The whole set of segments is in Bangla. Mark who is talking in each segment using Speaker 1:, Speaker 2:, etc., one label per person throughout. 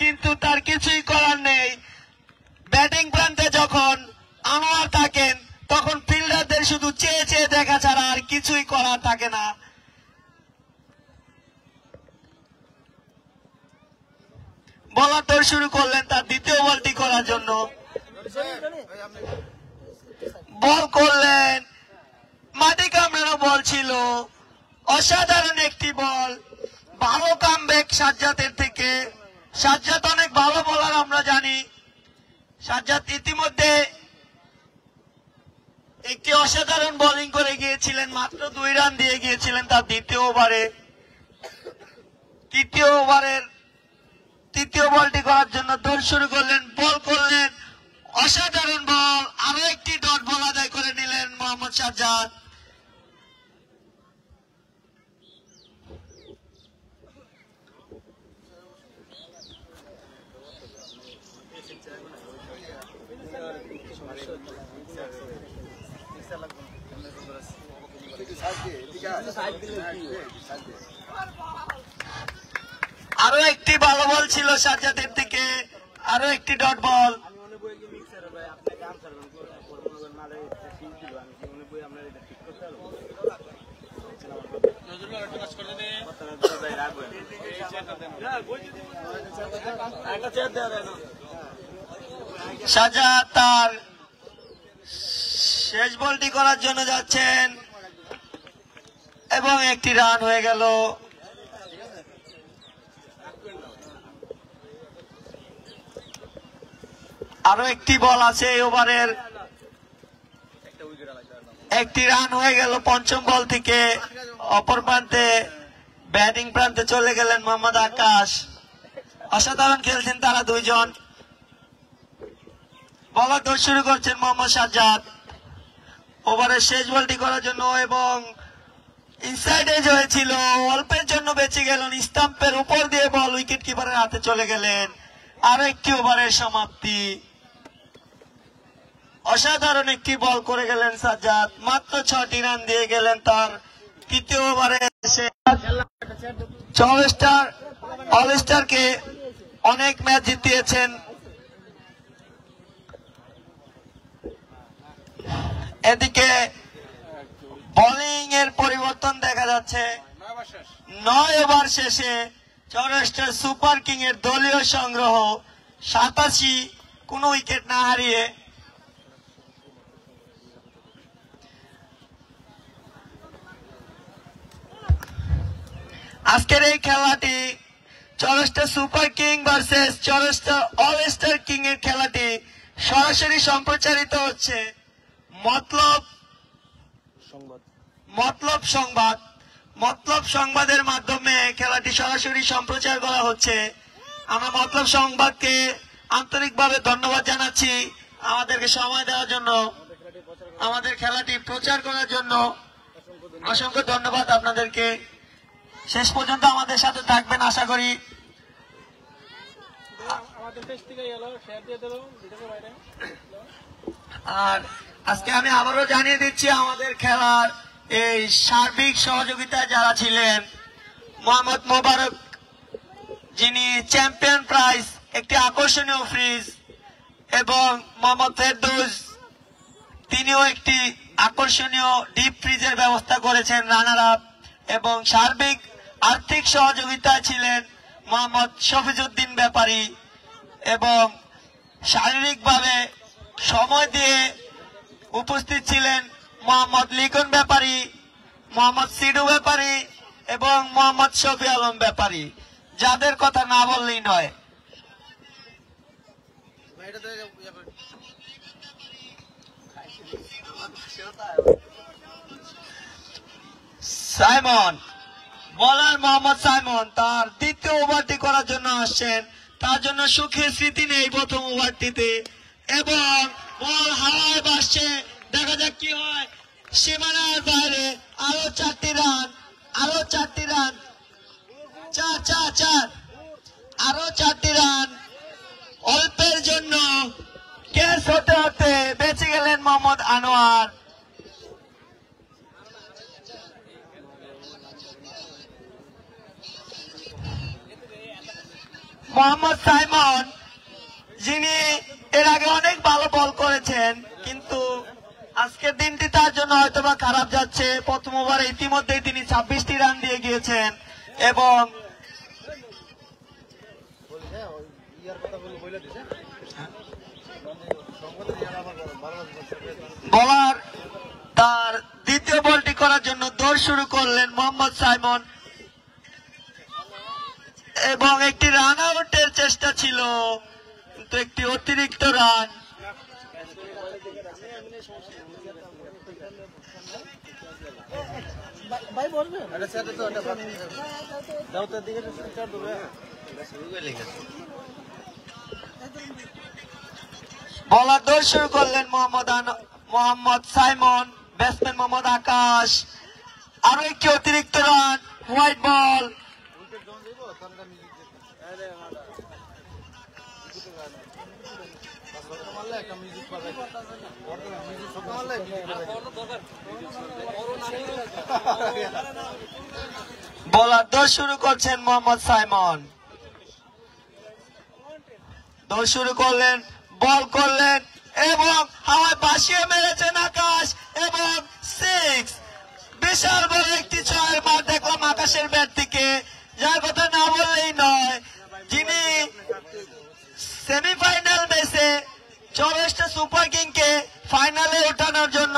Speaker 1: কিন্তু তার কিছুই করার নেই। ব্যাটিং প্রান্তে যখন আনোয়ার থাকেন তখন ফিল্ডারদের শুধু চেয়ে চেয়ে দেখা ছাড়া আর কিছুই করার থাকে না। বলার দৌড় শুরু করলেন তার দ্বিতীয় বলটি করার জন্য। বল করলেন, মাটি কামড়ানো বল ছিল, অসাধারণ একটি বল। ভালো কামব্যাক সাজ্জাদের থেকে। সাজ্জাদ অনেক ভালো বলার আমরা জানি। সাজ্জাদ ইতিমধ্যে একটি অসাধারণ বোলিং করে গিয়েছিলেন, মাত্র 2 রান দিয়ে গিয়েছিলেন তার দ্বিতীয় ওভারে। তৃতীয় বলটি করার জন্য দৌড় শুরু করলেন, বল করলেন, অসাধারণ বল। আরো একটি ডট বল আদায় করে নিলেন মোহাম্মদ সাজ্জাদ। আরো একটি ভালো বল ছিল সাজ্জাদের থেকে, আরো একটি ডট বল। সাজ্জাদ তার শেষ বলটি করার জন্য যাচ্ছেন এবং একটি রান হয়ে গেল। আরো একটি বল আছে এই ওভারের, একটি রান হয়ে গেল পঞ্চম বল থেকে। অপর প্রান্তে ব্যাটিং প্রান্তে চলে গেলেন মোহাম্মদ আকাশ। অসাধারণ খেলছেন তারা দুইজন। বলার দৌড় শুরু করছেন মোহাম্মদ সাজ্জাদ ওভারের শেষ বলটি করার জন্য, এবং ইনসাইড এজ হয়েছিল, অল্পের জন্য বেঁচে গেলেন। স্টাম্পের উপর দিয়ে বল উইকেট কিপারের হাতে চলে গেলেন। আরো একটি ওভারের সমাপ্তি। অসাধারণ একটি বল করে গেলেন সাজ্জাদ, মাত্র 6টি রান দিয়ে গেলেন তার তৃতীয় ওভারে এসে। অলস্টারকে অনেক ম্যাচ জিতিয়েছেন। এদিকে বোলিং এর পরিবর্তন দেখা যাচ্ছে। 9 ওভার শেষে চৌরাস্টার সুপার কিং এর দলীয় সংগ্রহ 87, কোন উইকেট না হারিয়ে। আজকের এই খেলাটি চৌরাস্টার সুপার কিং ভার্সেস চৌরাস্টার অল স্টার কিং এর খেলাটি সরাসরি সম্প্রচারিত হচ্ছে মতলব সংবাদের মাধ্যমে খেলাটি সরাসরি সম্প্রচার করা হচ্ছে। আমরা মতলব সংবাদকে আন্তরিকভাবে ধন্যবাদ জানাচ্ছি আমাদেরকে সময় দেওয়ার জন্য, আমাদের খেলাটি প্রচার করার জন্য। অসংখ্য ধন্যবাদ আপনাদেরকে। শেষ পর্যন্ত আমাদের সাথে থাকবেন আশা করি। আর আজকে আমি আবারও জানিয়ে দিচ্ছি আমাদের খেলার এই সার্বিক সহযোগিতায় যারা ছিলেন, মোহাম্মদ মোবারক যিনি চ্যাম্পিয়ন প্রাইজ একটি আকর্ষণীয় ফ্রিজ, এবং মোহাম্মদ ফেরদৌস তিনিও একটি আকর্ষণীয় ডিপ ফ্রিজের ব্যবস্থা করেছেন, রানার আপ। এবং সার্বিক আর্থিক সহযোগিতায় ছিলেন মোহাম্মদ শফিজউদ্দিন ব্যাপারী, এবং শারীরিকভাবে সময় দিয়ে উপস্থিত ছিলেন মোহাম্মদ লিখন ব্যাপারী, মোহাম্মদ সিডু ব্যাপারী এবং মোহাম্মদ শফি আলম ব্যাপারী, যাদের কথা না বললেই নয়। সাইমন, বলার মোহাম্মদ সাইমন তার দ্বিতীয় ওভারটি করার জন্য আসছেন। তার জন্য সুখের স্মৃতি নেই প্রথম ওভারটিতে, এবং বল হাওয়ায় ভাসছে। দেখা যাক কি হয়। সীমানার বাইরে আরো 4টি রান, আরো 4টি রান, 4 আরো 4টি রান। অল্পের জন্য ক্যাচ হতে হতে বেঁচে গেলেন মোহাম্মদ আনোয়ার। মোহাম্মদ সাইমন, যিনি এর আগে অনেক ভালো বল করেছেন, কিন্তু আজকের দিনটি তার জন্য হয়তোবা খারাপ যাচ্ছে। প্রথম ওভারে ইতিমধ্যেই তিনি 26টি রান দিয়ে গিয়েছেন এবং বলার তার দ্বিতীয় বলটি করার জন্য দৌড় শুরু করলেন মোহাম্মদ সাইমন এবং একটি রান আউটের চেষ্টা ছিল, কিন্তু একটি অতিরিক্ত রান। বলার দৌড় শুরু করলেন মোহাম্মদ সাইমন, ব্যাটসম্যান মোহাম্মদ আকাশ। আরো একটি অতিরিক্ত রান, হোয়াইট বল। বলার দৌড় শুরু করছেন মোহাম্মদ সাইমন, দৌড় শুরু করলেন, বল করলেন এবং হাওয়ায় বাসিয়ে মেরেছেন আকাশ এবং 6। বিশাল বড় একটি ছয়ের মার দেখলাম আকাশের ব্যাট থেকে, যার কথা না বললেই নয়। যিনি সেমিফাইনাল ম্যাচে চৌরাস্তা সুপার কিংকে ফাইনালে ওঠানোর জন্য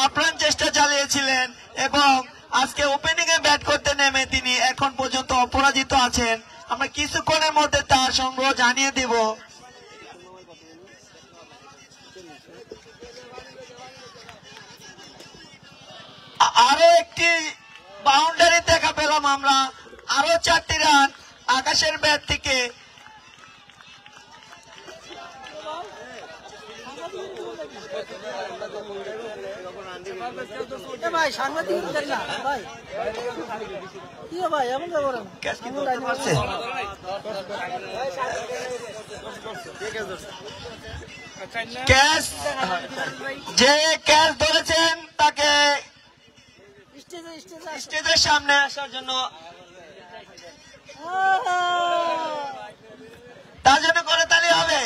Speaker 1: আপ্রাণ চেষ্টা চালিয়েছিলেন এবং আজকে ওপেনিং এ ব্যাট করতে নেমে তিনি এখন পর্যন্ত অপরাজিত আছেন। আমরা কিছুক্ষণের মধ্যে তার সংগ্রহ জানিয়ে দেব। আরো একটি বাউন্ডারি দেখা পেলাম আমরা, আরো 4টি রান আকাশের ব্যাট থেকে। যে ক্যাচ ধরেছেন তাকে স্টেজের সামনে আসার জন্য, তার জন্য করে তালি হবে।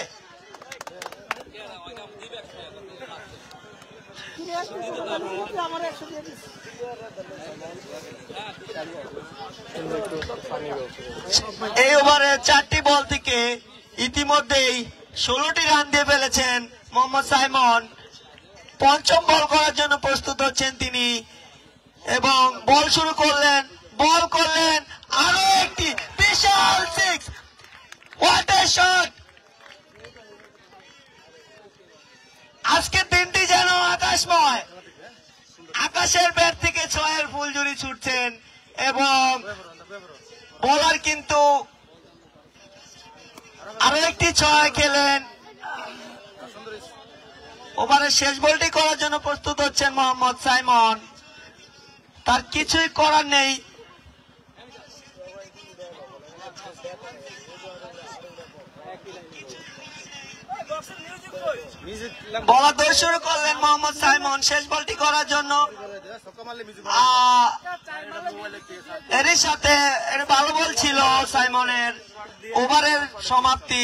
Speaker 1: এই ওভারে 4টি বল থেকে ইতিমধ্যেই 16টি রান দিয়ে ফেলেছেন মোহাম্মদ সাইমন। পঞ্চম বল করার জন্য প্রস্তুত হচ্ছেন তিনি এবং বল শুরু করলেন, বল করলেন, আরো একটি বিশাল 6। What a shot! আজকের দিনটি যেন আকাশময়। আকাশের ব্যাট থেকে 6-এর ফুলঝুরি ছুটছেন এবং বোলার কিন্তু আরো একটি 6 খেলেন। ওভারের শেষ বলটি করার জন্য প্রস্তুত হচ্ছেন মোহাম্মদ সাইমন। তার কিছুই করার নেই। বলা দৌড় শুরু করলেন মোহাম্মদ সাইমন শেষ বলটি করার জন্য। এরই সাথে ভালো বল ছিল সাইমনের। ওভারের সমাপ্তি।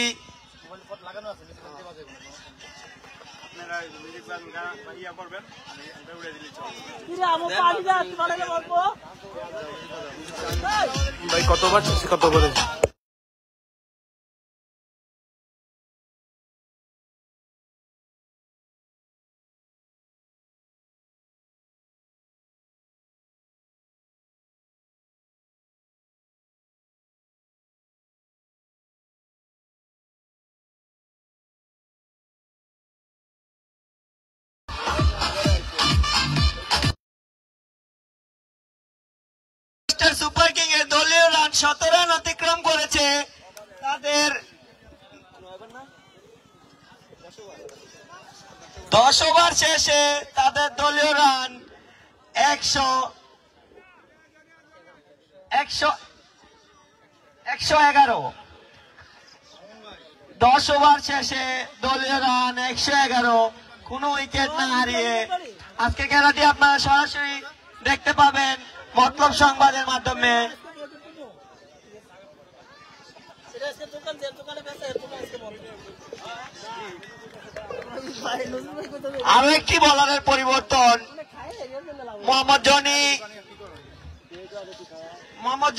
Speaker 2: ভাই কতবার কত করে
Speaker 1: সুপার কিং এর দলীয় রান 17 রান অতিক্রম করেছে। তাদের 10 ওভার শেষে তাদের দলীয় রান 111। 10 ওভার শেষে দলীয় রান 111, কোন উইকেট না হারিয়ে। আজকে খেলাটি আপনারা সরাসরি দেখতে পাবেন মতলব সংবাদের মাধ্যমে। আরো একটি বলারের পরিবর্তন, মোহাম্মদ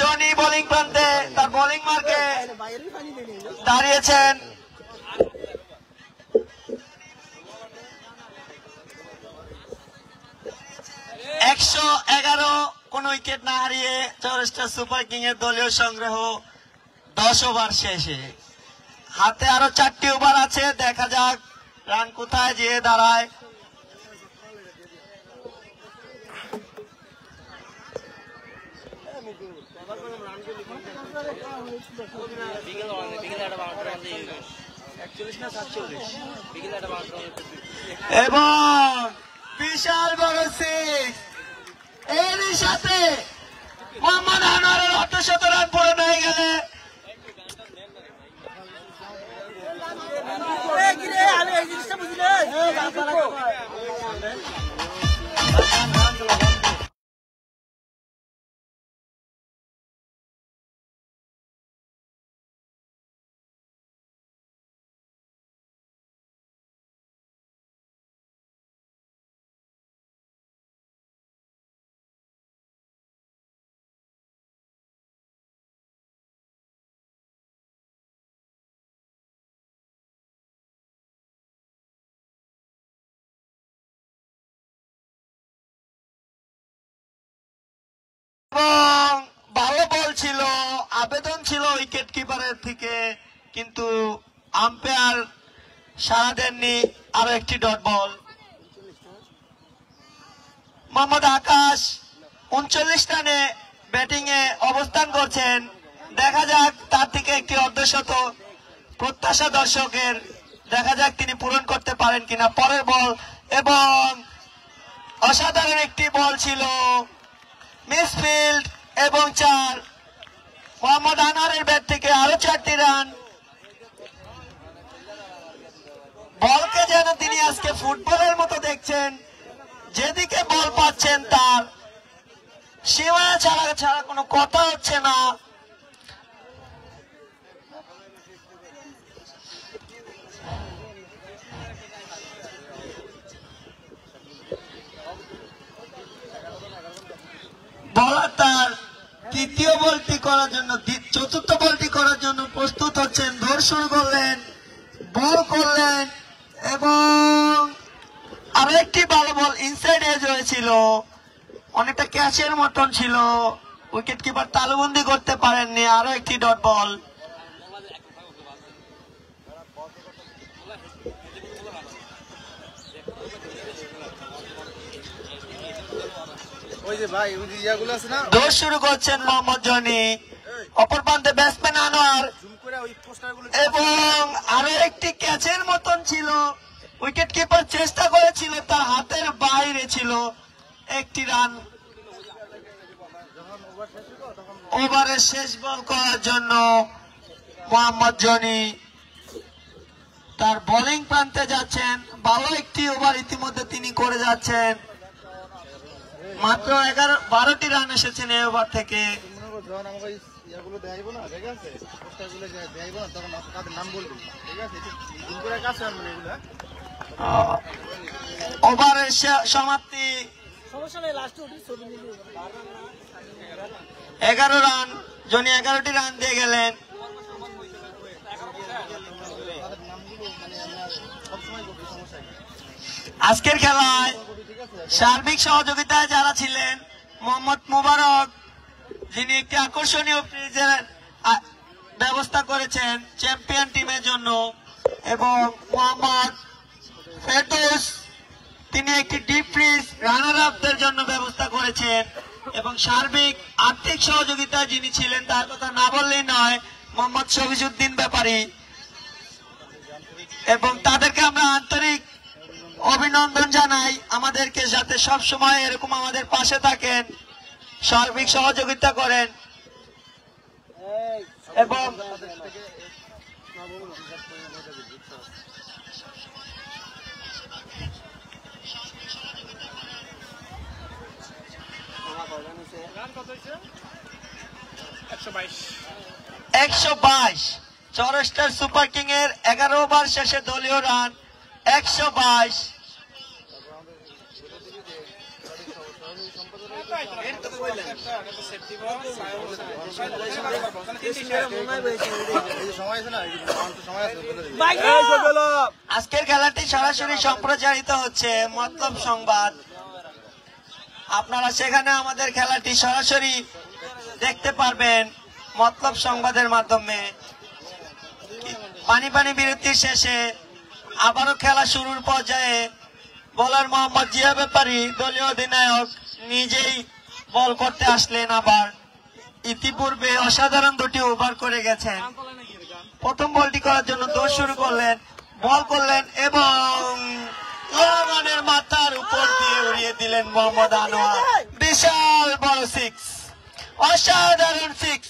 Speaker 1: জনি বোলিং প্রান্তে তার বোলিং মার্কে দাঁড়িয়েছেন। একশো 11 কোন উইকেট না হারিয়ে চৌরাস্তা সুপার কিং এর দলীয় সংগ্রহ 10 ওভার শেষে। হাতে আরো 4টি ওভার আছে, দেখা যাক রান কোথায় যেয়ে দাঁড়ায়। এবং বিশাল বড় সিক্স, এরই সাথে মোহাম্মদ আনোয়ারের 100 রান পূরণ হয়ে গেলে এবং ভালো বল ছিল, আবেদন ছিল উইকেট কিপারের থেকে, কিন্তু আম্পায়ার সাড়া দেননি। আরো একটি ডট বল। মোহাম্মদ আকাশ 39 রানে ব্যাটিং এ অবস্থান করছেন। দেখা যাক তার থেকে একটি অর্ধশতক প্রত্যাশা দর্শকের, দেখা যাক তিনি পূরণ করতে পারেন কিনা। পরের বল এবং অসাধারণ একটি বল ছিল, মিসফিল্ড এবং 4। মোহাম্মদ আনোয়ারের ব্যাট থেকে আরো 4টি রান। বলকে যেন তিনি আজকে ফুটবলের মতো দেখছেন, যেদিকে বল পাচ্ছেন তার সীমানা ছাড়া কোনো কথা হচ্ছে না। বলার তার তৃতীয় বলটি করার জন্য, চতুর্থ বলটি করার জন্য প্রস্তুত হচ্ছেন। দৌড় শুরু করলেন, বল করলেন এবং আরো একটি ভালো বল ইনসাইড এজ হয়েছিল, অনেকটা ক্যাচের মতন ছিল, উইকেট কিপার তালুবন্দি করতে পারেননি। আরো একটি ডট বল। দৌড় শুরু করছেন মোহাম্মদ জনি, অপর প্রান্তে ব্যাটসম্যান আনোয়ার এবং আরো একটি ক্যাচের মতন ছিল, উইকেট কিপার চেষ্টা করেছিল, তার হাতের বাইরে ছিল। একটি রান। ওভারের শেষ বল করার জন্য মোহাম্মদ জনি তার বোলিং প্রান্তে যাচ্ছেন। ভালো একটি ওভার ইতিমধ্যে তিনি করে যাচ্ছেন। মাত্র 12টি রান এসেছেন এই ওভার থেকে। ওভারের সমাপ্তি 11 রান। জনি 11টি রান দিয়ে গেলেন। আজকের খেলায় সার্বিক সহযোগিতায় যারা ছিলেন, মোহাম্মদ মোবারক যিনি একটি আকর্ষণীয় প্রিজের ব্যবস্থা করেছেন চ্যাম্পিয়ন টিমের জন্য, এবং মোহাম্মদ ফেরদৌস তিনি একটি ডিপ ফ্রিজ রানার আপদের জন্য ব্যবস্থা করেছেন, এবং সার্বিক আর্থিক সহযোগিতা যিনি ছিলেন তার কথা না বললেই নয়, মোহাম্মদ শফিজউদ্দিন ব্যাপারী। এবং তাদেরকে আমরা আন্তরিক অভিনন্দন জানাই, আমাদেরকে যাতে সব সময় এরকম আমাদের পাশে থাকেন, সার্বিক সহযোগিতা করেন। এবং
Speaker 2: রান কত হয়েছে? 122।
Speaker 1: 122। চৌরাস্টার সুপার কিং এর 11 ওভার শেষে দলীয় রান 122। আজকের খেলাটি সরাসরি সম্প্রচারিত হচ্ছে মতলব সংবাদ। আপনারা সেখানে আমাদের খেলাটি সরাসরি দেখতে পারবেন মতলব সংবাদের মাধ্যমে। পানি পানি বিরতির শেষে আবারও খেলা শুরুর পর্যায়ে বোলার মোহাম্মদ জিয়া ব্যাপারী দলীয় অধিনায়ক নিজেই বল করতে আসলেন। আবার ইতিপূর্বে অসাধারণ দুটি ওভার করে গেছেন। প্রথম বলটি করার জন্য দৌড় শুরু করলেন, বল করলেন এবং রহমানের মাথার উপর দিয়ে উড়িয়ে দিলেন মোহাম্মদ আনোয়ার। বিশাল বড় সিক্স, অসাধারণ সিক্স।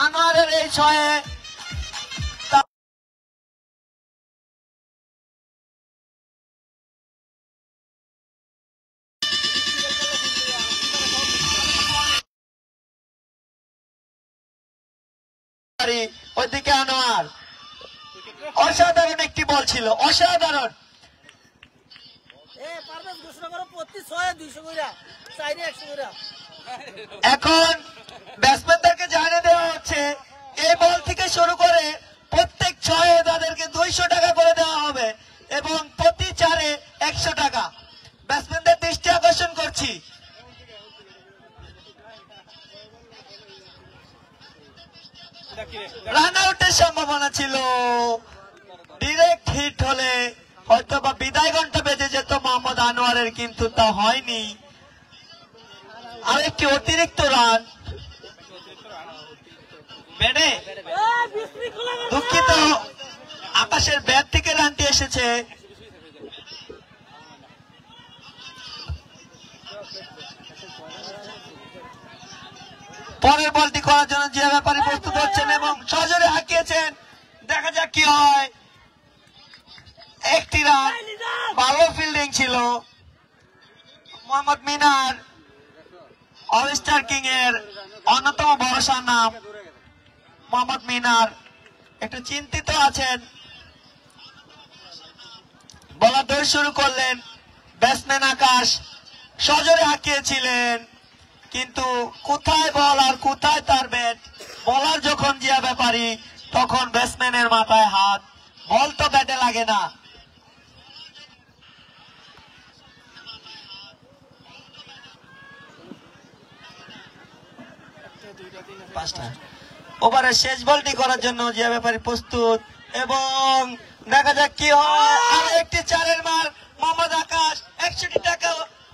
Speaker 1: আনোয়ারের এই ছয়ে ওইদিকে আনোয়ার, অসাধারণ একটি বল ছিল, অসাধারণ। এখন ব্যাটসম্যানদেরকে জানিয়ে দেওয়া হচ্ছে এই বল থেকে শুরু করে প্রত্যেক 6 তাদেরকে 200 টাকা করে দেওয়া হবে এবং প্রতি 4-এ 100 টাকা। ব্যাটসম্যানদের দৃষ্টি আকর্ষণ করছি। রান আউটের সম্ভাবনা ছিল, ডিরেক্ট হিট হলে হয়তো বা বিদায় ঘন্টা বেজে যেত মোহাম্মদ আনোয়ারের, কিন্তু তা হয়নি। আরেকটি অতিরিক্ত রান বেড়ে, দুঃখিত, আকাশের ব্যাট থেকে রানটি এসেছে। পরের বলটি করার জন্য জিয়া ব্যাপারী প্রস্তুত হচ্ছেন এবং সজোরে হাঁকিয়েছেন। দেখা যাক কি হয়। একটি রান, ভালো ফিল্ডিং ছিল। মোহাম্মদ মিনার অলস্টার কিং এর অন্যতম ভরসার নাম। মোহাম্মদ মিনার একটু চিন্তিত আছেন। বলার দৌড় শুরু করলেন। ব্যাটসম্যান আকাশ সজোরে হাঁকিয়েছিলেন, কিন্তু কোথায় বল আর কোথায় তার ব্যাট। বলার যখন জিয়া ব্যাপারী, তখন ব্যাটসম্যানের মাথায় হাত। বল তো ব্যাটে লাগে না। ওভারের শেষ বলটি করার জন্য জিয়া ব্যাপারী প্রস্তুত এবং দেখা যাক কি হয়। আর একটি 4-এর মার মোহাম্মদ আকাশ 100 টাকা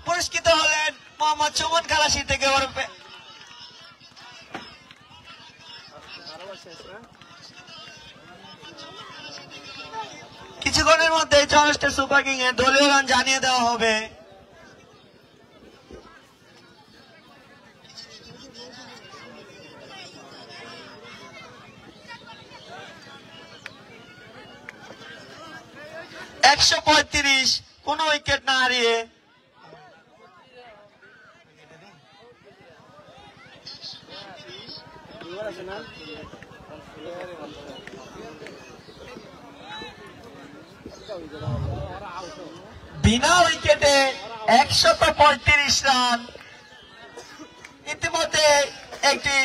Speaker 1: পুরস্কৃত হলেন মোহাম্মদ সুমন খালাসি থেকে। ওরফে কিছুক্ষণের মধ্যে চৌরাস্টার সুপার কিং এর দলীয় রান জানিয়ে দেওয়া হবে। $135, কোন উইকেট না হারিয়ে। বিনা উইকেটে 135 রান। ইতিমধ্যে একটি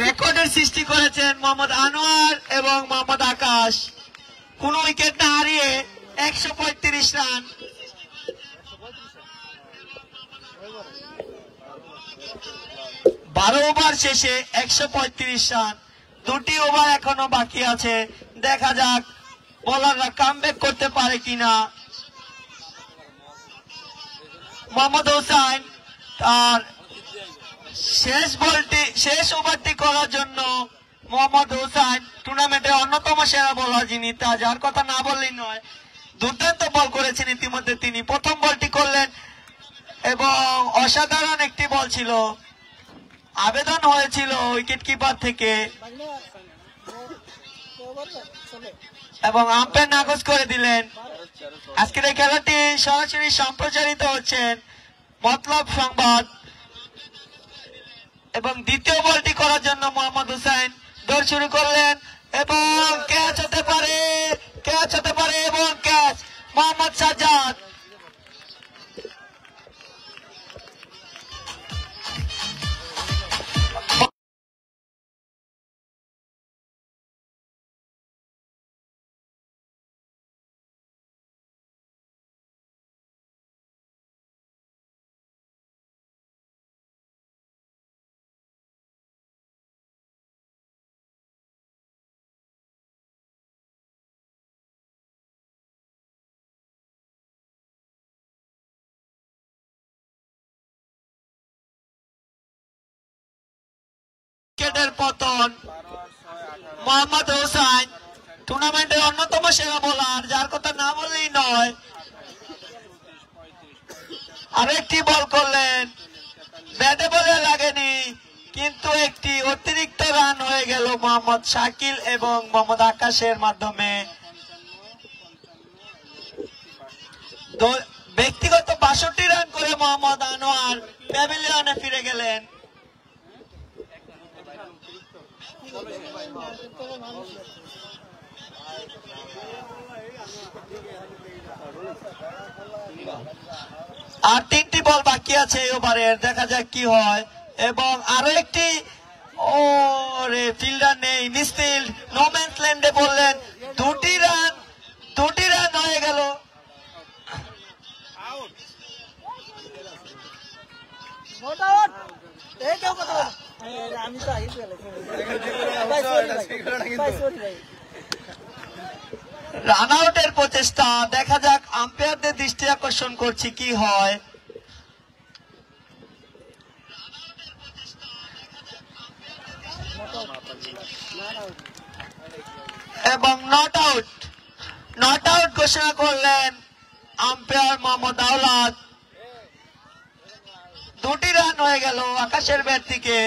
Speaker 1: রেকর্ডের সৃষ্টি করেছেন মোহাম্মদ আনোয়ার এবং মোহাম্মদ আকাশ। কোন উইকেট না হারিয়ে 135 রান। বারো ওভার শেষে 135 রান। 2টি ওভার এখনো বাকি আছে। দেখা যাক বোলাররা কামব্যাক করতে পারে কিনা। মোহাম্মদ হোসাইন তার শেষ ওভারটি করার জন্য। মোহাম্মদ হোসাইন টুর্নামেন্টের অন্যতম সেরা বোলার, যিনি তা যার কথা না বললেই নয়। দুর্দান্ত বল করেছেন ইতিমধ্যে তিনি। প্রথম বলটি করলেন এবং অসাধারণ একটি বল ছিল। আবেদন হয়েছিল উইকেট কিপার থেকে। এবং আম্পায়ার নাকচ করে দিলেন। আজকের এই খেলাটি সরাসরি সম্প্রচারিত হচ্ছেন মতলব সংবাদ। এবং দ্বিতীয় বলটি করার জন্য মোহাম্মদ হুসাইন দৌড় শুরু করলেন এবং ক্যাচ হতে পারে এবং ক্যাচ মোহাম্মদ সাজ্জাদ। উইকেটের পতন। মোহাম্মদ হুসাইন টুর্নামেন্টের অন্যতম সেরা বোলার, যার কথা না বললেই নয়। আরেকটি বল করলেন, ব্যাটে বলে লাগেনি, কিন্তু একটি অতিরিক্ত রান হয়ে গেল মোহাম্মদ শাকিল এবং মোহাম্মদ আকাশের মাধ্যমে। ব্যক্তিগত ৬২ রান করে মোহাম্মদ আনোয়ার প্যাভিলিয়নে ফিরে গেলেন। আর ৩টি বল বাকি আছে এই ওভারের, দেখা যাক কি হয়। এবং আরো একটি ফিল্ডার নেই, মিসফিল্ড নো ম্যানস ল্যান্ডে বললেন। দুটি রান হয়ে গেল। রান আউটের প্রচেষ্টা, দেখা যাক আম্পায়ারদের দৃষ্টি আকর্ষণ করছি কি হয়। এবং নট আউট ঘোষণা করলেন আম্পায়ার মোহাম্মদ আওলাদ। 2টি রান হয়ে গেল আকাশের ব্যাট থেকে।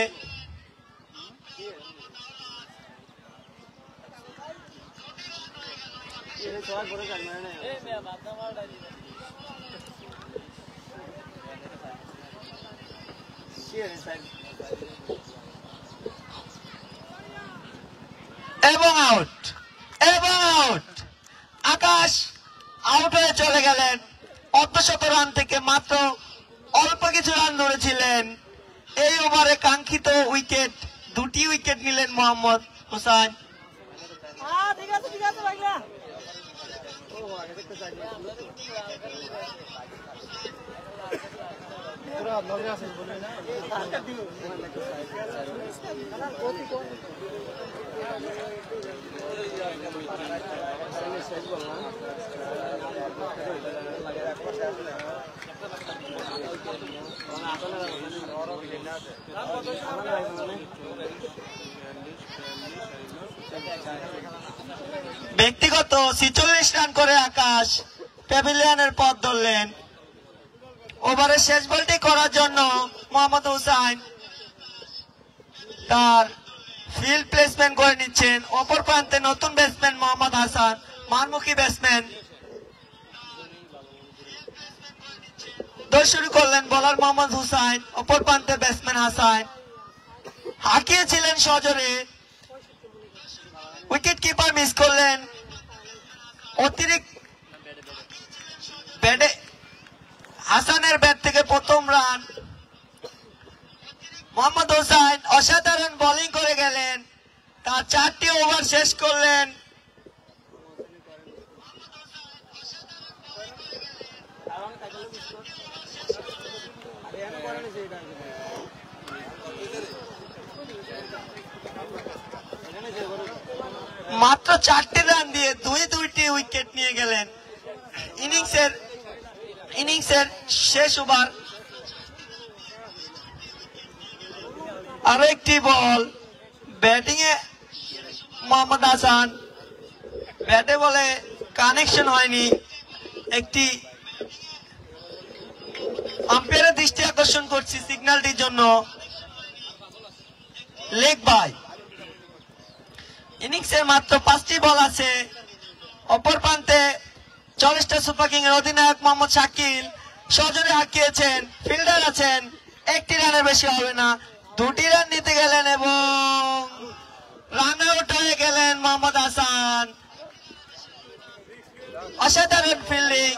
Speaker 1: এবং আউট আকাশ আউট হয়ে চলে গেলেন। অর্ধশত রান থেকে মাত্র অল্প কিছু রান ধরেছিলেন। এই ওভারে কাঙ্ক্ষিত উইকেট, 2টি উইকেট নিলেন মোহাম্মদ হুসাইন। ব্যক্তিগত 46 রান করে আকাশ প্যাভিলিয়নের পথ ধরলেন। ওভারের শেষ বলটি করার জন্য মোহাম্মদ হুসাইন তার ফিল্ড প্লেসমেন্ট করে নিচ্ছেন। অপর প্রান্তে নতুন ব্যাটসম্যান মোহাম্মদ হাসান, মারমুখী ব্যাটসম্যান। দৌড় শুরু করলেন বোলার মোহাম্মদ হুসাইন, অপর প্রান্তে ব্যাটসম্যান হাসান। হাঁকিয়েছিলেন সজোরে, উইকেট কিপার মিস করলেন। অতিরিক্ত ব্যাটে হাসানের ব্যাট থেকে প্রথম রান। মোহাম্মদ হুসাইন অসাধারণ বোলিং করে গেলেন, তার 4টি ওভার শেষ করলেন। মাত্র 4টি রান দিয়ে দুইটি উইকেট নিয়ে গেলেন। ইনিংসের শেষ ওভার। আরো একটি বল, ব্যাটিং এ মোহাম্মদ হাসান, ব্যাটে বলে কানেকশন হয়নি। একটি আম্পায়ারের দৃষ্টি আকর্ষণ করছি সিগন্যালটির জন্য, লেগ বাই। ইনিংসের মাত্র 5টি বল আছে, অপর প্রান্তে চল্লিশটা সুপার কিং এর অধিনায়ক মোহাম্মদ শাকিল সজোরে হাঁকিয়েছেন, ফিল্ডার আছেন, একটি রানের বেশি হবে না, 2টি রান নিতে গেলেন এবং রান আউট হয়ে গেলেন মোহাম্মদ হাসান। অসাধারণ ফিল্ডিং।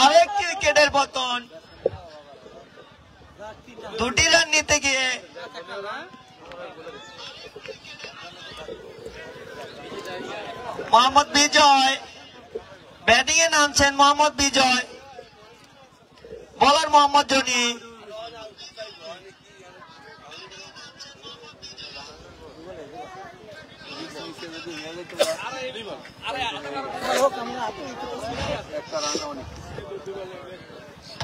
Speaker 1: আরেকটি উইকেটের পতন, 2টি রান নিতে গিয়ে মোহাম্মদ বিজয় ব্যাটিং এ নামছেন। মোহাম্মদ বিজয়, বোলার মোহাম্মদ জনি।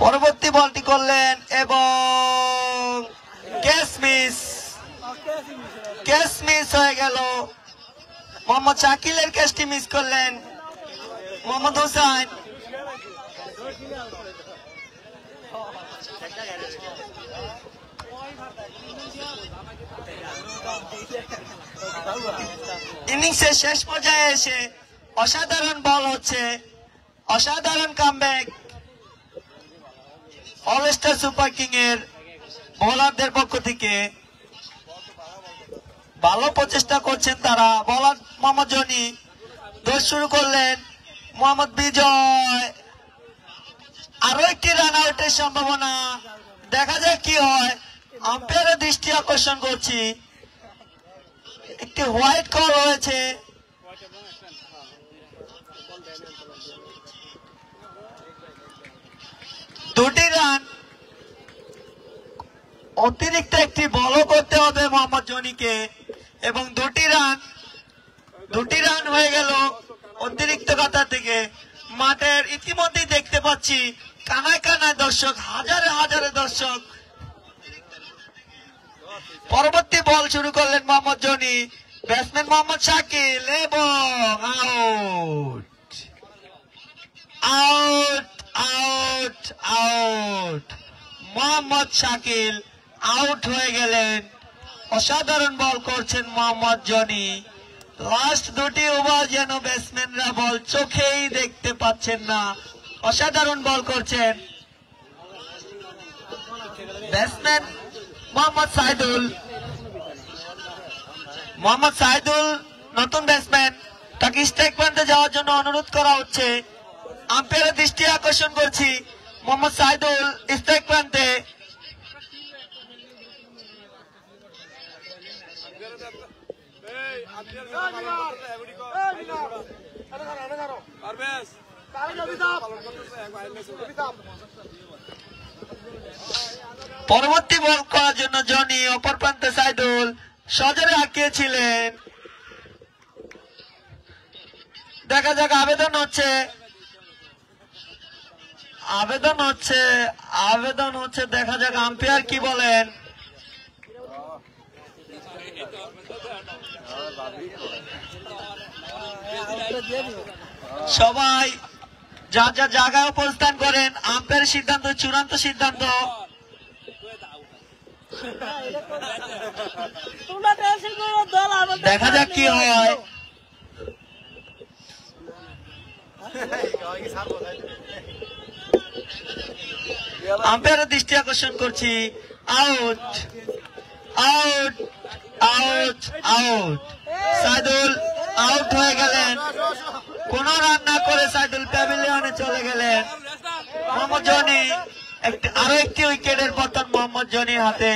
Speaker 1: পরবর্তী বলটি করলেন এবং ক্যাচ মিস হয়ে গেল। মোহাম্মদ শাকিলের ক্যাচটি মিস করলেন মোহাম্মদ হোসেন। ইনিংসের শেষ পর্যায়ে এসে অসাধারণ বল হচ্ছে, অসাধারণ কামব্যাক অলস্টার সুপার কিং এর বোলারদের পক্ষ থেকে। ভালো প্রচেষ্টা করছেন তারা। বোলার মোহাম্মদ জনি, দোষ শুরু করলেন মোহাম্মদ বিজয়। আরো একটি রান আউটের সম্ভাবনা, দেখা যাক কি হয়। আম্পায়ারের দৃষ্টি আকর্ষণ করছি, একটি হোয়াইট কল হয়েছে। দুটি রান, অতিরিক্ত একটি বলও করতে হবে মোহাম্মদ জনিকে এবং দুটি রান হয়ে গেল অতিরিক্ত কথা থেকে। মাঠের ইতিমধ্যেই দেখতে পাচ্ছি কানায় কানায় দর্শক, হাজারে হাজারে দর্শক। পরবর্তী বল শুরু করলেন মোহাম্মদ জনি, ব্যাটসম্যান মোহাম্মদ শাকিল এবং আউট। মোহাম্মদ শাকিল আউট হয়ে গেলেন। অসাধারণ বল করছেন মোহাম্মদ জনি। লাস্ট 2টি ওভার যেন ব্যাটসম্যানরা বল চোখেই দেখতে পাচ্ছেন না, অসাধারণ বল করছেন ব্যাটসম্যান মোহাম্মদ সাইদুল। নতুন ব্যাটসম্যান, তাকে স্ট্রাইক প্রান্তে যাওয়ার জন্য অনুরোধ করা হচ্ছে। আম্পায়ারের দৃষ্টি আকর্ষণ করছি, মোহাম্মদ সাইদুল স্ট্রাইক প্রান্তে। পরবর্তী বল করার জন্য জনি, অপর প্রান্তে সাইদুল সজোরে হাঁকিয়েছিলেন। দেখা যাক, আবেদন হচ্ছে, দেখা যাক আম্পায়ার কি বলেন। সবাই যা যা জায়গায় অবস্থান করেন, আম্পায়ারের সিদ্ধান্ত চূড়ান্ত সিদ্ধান্ত। দেখা যাক কি হয়। আম্পায়ারের দৃষ্টি আকর্ষণ করছি, আউট। সাইদুল আউট হয়ে গেলেন। কোন রান না করে সাইদুল প্যাভিলিয়নে চলে গেলেন। মোহাম্মদ জনি, আরো একটি উইকেটের পতন মোহাম্মদ জনির হাতে।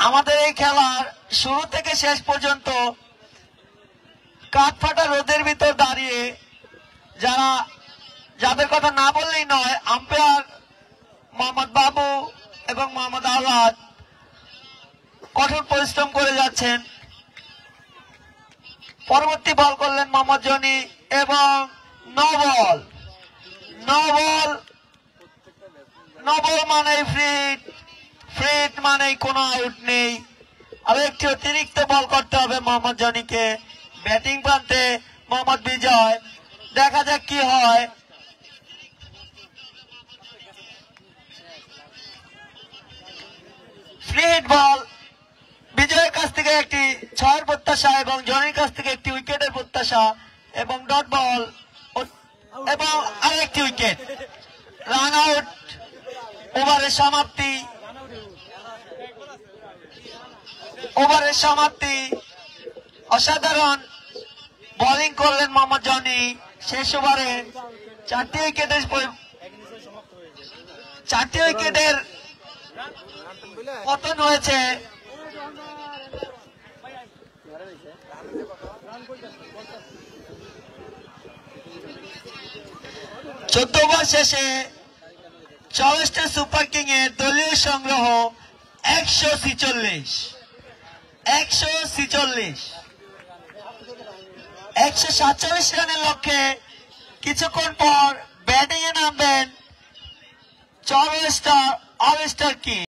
Speaker 1: আমাদের এই খেলার শুরু থেকে শেষ পর্যন্ত কাঠফাটা রোদের ভিতর দাঁড়িয়ে যাদের কথা না বললেই নয়, আম্পায়ার মোহাম্মদ বাবু এবং মোহাম্মদ আওলাদ কঠোর পরিশ্রম করে যাচ্ছেন। পরবর্তী বল করলেন মোহাম্মদ জনি এবং নো বল। নবল মানে ফ্রিট, ফ্রিট মানে কোনো আউট নেই। আর একটি অতিরিক্ত বল করতে হবে মোহাম্মদ জনিকে। ব্যাটিং প্রান্তে মোহাম্মদ বিজয়, দেখা যাক কি হয়। ফ্রিট বল, বিজয়ের কাছ থেকে একটি 6-এর প্রত্যাশা এবং জনির কাছ থেকে একটি উইকেটের প্রত্যাশা এবং ডট বল এবং আরেকটি উইকেট। রান আউট, ওভারের সমাপ্তি, ওভারের সমাপ্তি। অসাধারণ বোলিং করলেন মোহাম্মদ জনি। শেষ ওভারে 4টি উইকেটের পতন হয়েছে। চোদ্দ ওভার শেষে চৌরাস্টার সুপার কিং এর দলীয় সংগ্রহ 146। 147 রানের লক্ষ্যে কিছুক্ষণ পর ব্যাটিং এ নামবেন চৌরাস্টার অলস্টার কিং।